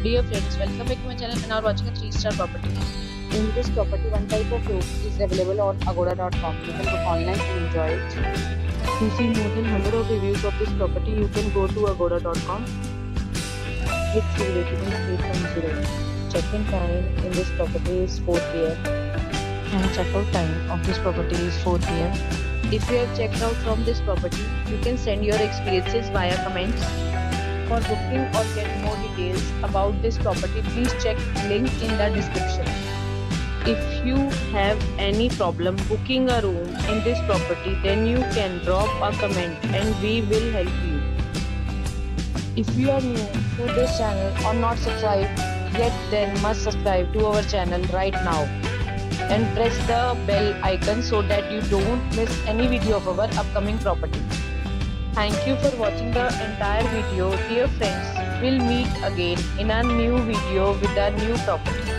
Dear friends, welcome back to my channel and are watching a 3-star property. In this property, one type of room is available on agoda.com. You can book online and enjoy it. To see more than 100 of reviews of this property, you can go to agoda.com. Its rating is 8.0. Check-in time in this property is 4 p.m. and check-out time of this property is 4 p.m. If you have checked out from this property, you can send your experiences via comments. For booking or get more details about this property, please check link in the description. If you have any problem booking a room in this property, then you can drop a comment and we will help you. If you are new to this channel or not subscribed yet, then must subscribe to our channel right now and press the bell icon so that you don't miss any video of our upcoming property. Thank you for watching the entire video. Dear friends, we'll meet again in a new video with a new property.